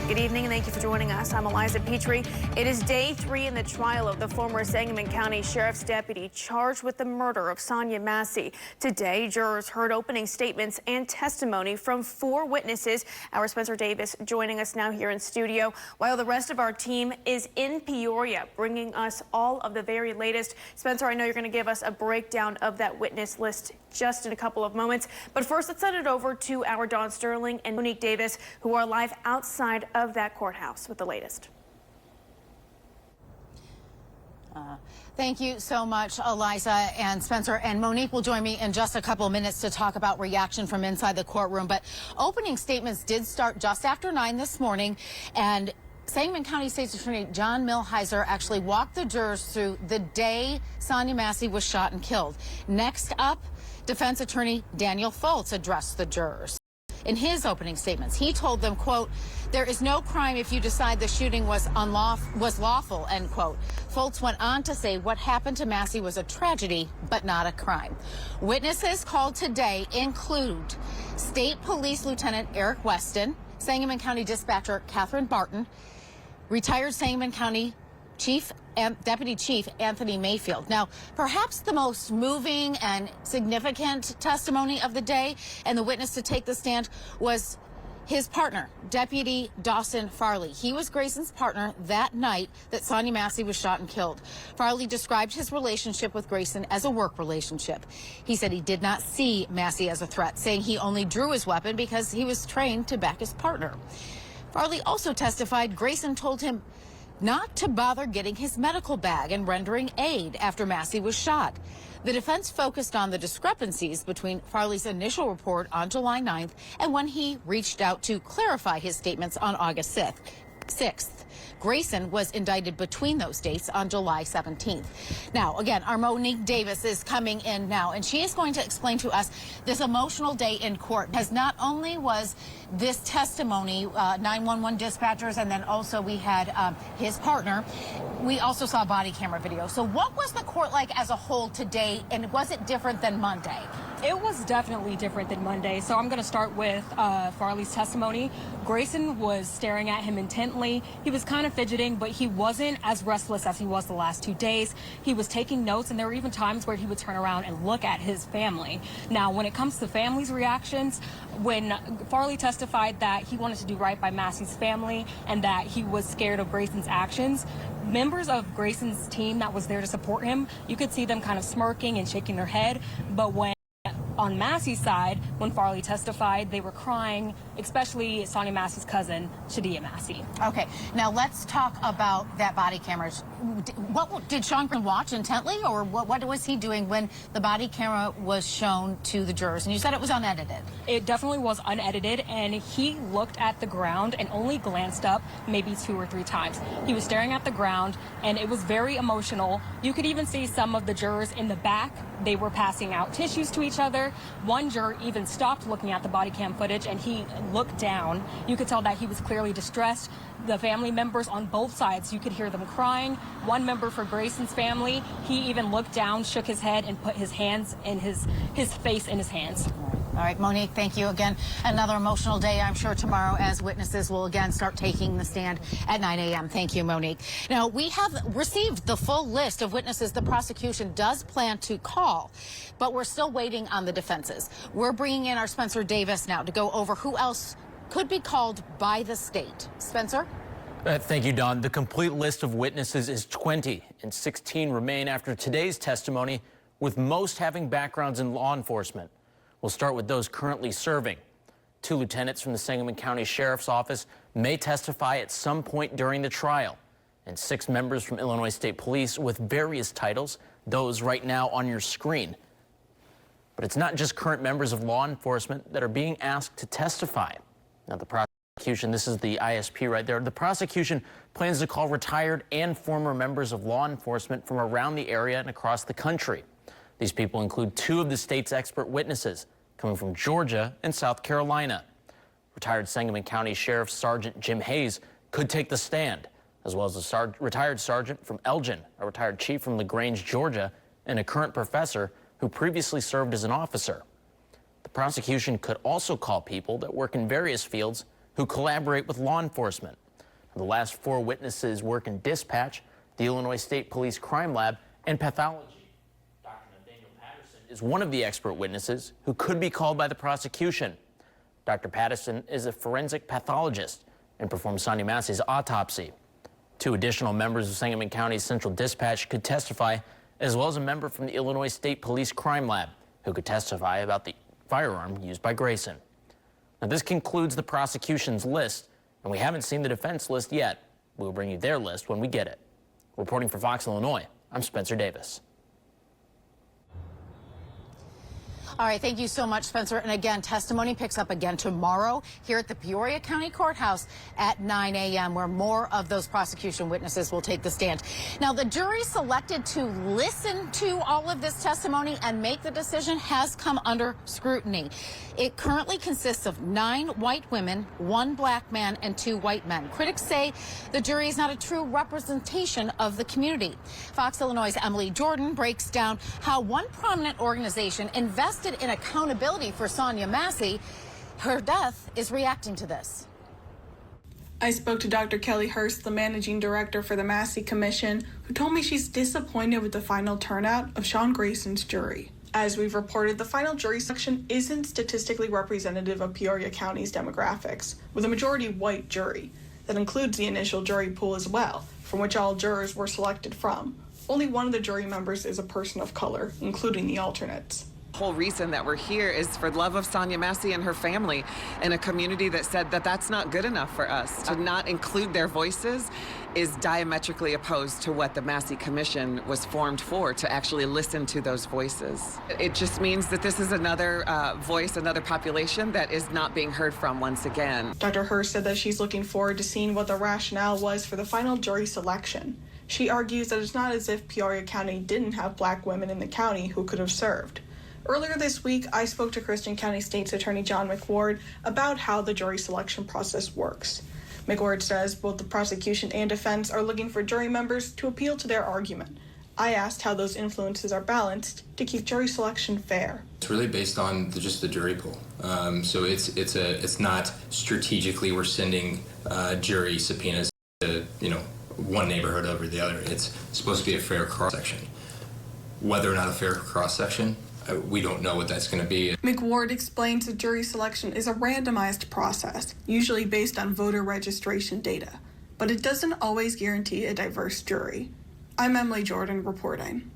Good evening and thank you for joining us. I'm Eliza Petrie. It is day 3 in the trial of the former Sangamon County Sheriff's deputy charged with the murder of Sonia Massey. Today, jurors heard opening statements and testimony from 4 witnesses. Our Spencer Davis joining us now here in studio, while the rest of our team is in Peoria, bringing us all of the very latest. Spencer, I know you're going to give us a breakdown of that witness list just in a couple of moments. But first, let's send it over to our Dawn Sterling and Monique Davis, who are live outside of that courthouse with the latest. Thank you so much, Eliza and Spencer. And Monique will join me in just a couple of minutes to talk about reaction from inside the courtroom. But opening statements did start just after 9 this morning, and Sangamon County State's Attorney John Milhiser actually walked the jurors through the day Sonia Massey was shot and killed. Next up, defense attorney Daniel Foltz addressed the jurors. In his opening statements, he told them, quote, "There is no crime if you decide the shooting was lawful," end quote. Foltz went on to say what happened to Massey was a tragedy, but not a crime. Witnesses called today include State Police Lieutenant Eric Weston, Sangamon County Dispatcher Catherine Barton, retired Sangamon County Deputy Chief Anthony Mayfield. Now, perhaps the most moving and significant testimony of the day and the witness to take the stand was his partner, Deputy Dawson Farley. He was Grayson's partner that night that Sonia Massey was shot and killed. Farley described his relationship with Grayson as a work relationship. He said he did not see Massey as a threat, saying he only drew his weapon because he was trained to back his partner. Farley also testified Grayson told him not to bother getting his medical bag and rendering aid after Massey was shot. The defense focused on the discrepancies between Farley's initial report on July 9th and when he reached out to clarify his statements on August 6th. Grayson was indicted between those dates on July 17th. Now, again, our Monique Davis is coming in now, and she is going to explain to us this emotional day in court, because not only was this testimony, 911 dispatchers, and then also we had his partner, we also saw body camera video. So what was the court like as a whole today, and was it different than Monday? It was definitely different than Monday. So I'm going to start with Farley's testimony. Grayson was staring at him intently. He was kind of fidgeting, but he wasn't as restless as he was the last 2 days. He was taking notes, and there were even times where he would turn around and look at his family. Now, when it comes to the family's reactions, when Farley testified that he wanted to do right by Massey's family and that he was scared of Grayson's actions, members of Grayson's team that was there to support him, you could see them kind of smirking and shaking their head. But when on Massey's side, when Farley testified, they were crying, especially Sonia Massey's cousin, Shadia Massey. Okay, now let's talk about that body cameras. What did Sean Green watch intently, or what was he doing when the body camera was shown to the jurors? And you said it was unedited. It definitely was unedited, and he looked at the ground and only glanced up maybe 2 or 3 times. He was staring at the ground, and it was very emotional. You could even see some of the jurors in the back. They were passing out tissues to each other. One juror even stopped looking at the body cam footage, and he looked down. You could tell that he was clearly distressed. The family members on both sides, you could hear them crying. One member for Grayson's family, he even looked down, shook his head, and put his hands in his face in his hands. All right, Monique, thank you again. Another emotional day, I'm sure, tomorrow, as witnesses will again start taking the stand at 9 a.m. Thank you, Monique. Now, we have received the full list of witnesses the prosecution does plan to call, but we're still waiting on the defenses. We're bringing in our Spencer Davis now to go over who else could be called by the state. Spencer? Thank you, Dawn. The complete list of witnesses is 20, and 16 remain after today's testimony, with most having backgrounds in law enforcement. We'll start with those currently serving. 2 lieutenants from the Sangamon County Sheriff's Office may testify at some point during the trial, and 6 members from Illinois State Police with various titles, those right now on your screen. But it's not just current members of law enforcement that are being asked to testify. Now, the prosecution, this is the ISP right there, the prosecution plans to call retired and former members of law enforcement from around the area and across the country. These people include 2 of the state's expert witnesses coming from Georgia and South Carolina. Retired Sangamon County Sheriff Sergeant Jim Hayes could take the stand, as well as a retired sergeant from Elgin, a retired chief from LaGrange, Georgia, and a current professor who previously served as an officer. The prosecution could also call people that work in various fields who collaborate with law enforcement. The last 4 witnesses work in dispatch, the Illinois State Police Crime Lab, and pathology. Dr. Nathaniel Patterson is one of the expert witnesses who could be called by the prosecution. Dr. Patterson is a forensic pathologist and performed Sonya Massey's autopsy. 2 additional members of Sangamon County's Central Dispatch could testify, as well as a member from the Illinois State Police Crime Lab who could testify about the firearm used by Grayson. Now, this concludes the prosecution's list, and we haven't seen the defense list yet. We'll bring you their list when we get it. Reporting for Fox Illinois, I'm Spencer Davis. All right, thank you so much, Spencer. And again, testimony picks up again tomorrow here at the Peoria County Courthouse at 9 a.m., where more of those prosecution witnesses will take the stand. Now, the jury selected to listen to all of this testimony and make the decision has come under scrutiny. It currently consists of 9 white women, 1 black man, and 2 white men. Critics say the jury is not a true representation of the community. Fox Illinois' Emily Jordan breaks down how one prominent organization invested in accountability for Sonya Massey. Her death is reacting to this. I spoke to Dr. Kelly Hurst, the managing director for the Massey Commission, who told me she's disappointed with the final turnout of Sean Grayson's jury. As we've reported, the final jury selection isn't statistically representative of Peoria County's demographics, with a majority white jury. That includes the initial jury pool as well, from which all jurors were selected from. Only one of the jury members is a person of color, including the alternates. The whole reason that we're here is for love of Sonya Massey and her family, in a community that said that that's not good enough for us. To not include their voices is diametrically opposed to what the Massey Commission was formed for, to actually listen to those voices. It just means that this is another voice, another population that is not being heard from once again. Dr. Hurst said that she's looking forward to seeing what the rationale was for the final jury selection. She argues that it's not as if Peoria County didn't have black women in the county who could have served. Earlier this week, I spoke to Christian County State's Attorney John McWard about how the jury selection process works. McWard says both the prosecution and defense are looking for jury members to appeal to their argument. I asked how those influences are balanced to keep jury selection fair. It's really based on just the jury pool. So it's not strategically we're sending jury subpoenas to one neighborhood over the other. It's supposed to be a fair cross-section. Whether or not a fair cross-section, we don't know what that's going to be. McWard explains that jury selection is a randomized process, usually based on voter registration data, but it doesn't always guarantee a diverse jury. I'm Emily Jordan reporting.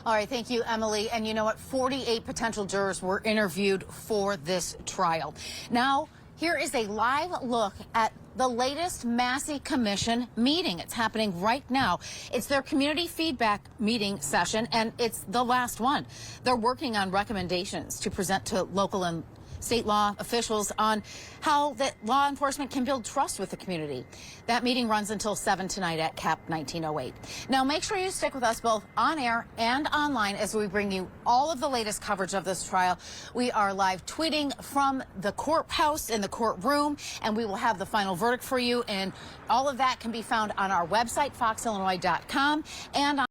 All right, thank you, Emily. And you know what? 48 potential jurors were interviewed for this trial. Now, here is a live look at the latest Massey Commission meeting. It's happening right now. It's their community feedback meeting session, and it's the last one. They're working on recommendations to present to local and state law officials on how that law enforcement can build trust with the community. That meeting runs until 7 tonight at CAP 1908. Now, make sure you stick with us both on air and online as we bring you all of the latest coverage of this trial. We are live tweeting from the courthouse in the courtroom, and we will have the final verdict for you. And all of that can be found on our website, foxillinois.com, and on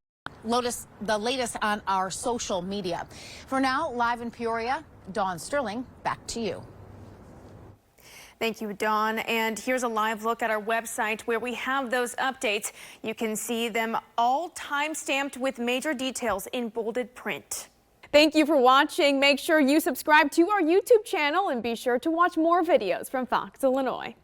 the latest on our social media. For now, live in Peoria, Dawn Sterling, back to you. Thank you, Dawn. And here's a live look at our website where we have those updates. You can see them all time-stamped with major details in bolded print. Thank you for watching. Make sure you subscribe to our YouTube channel and be sure to watch more videos from Fox Illinois.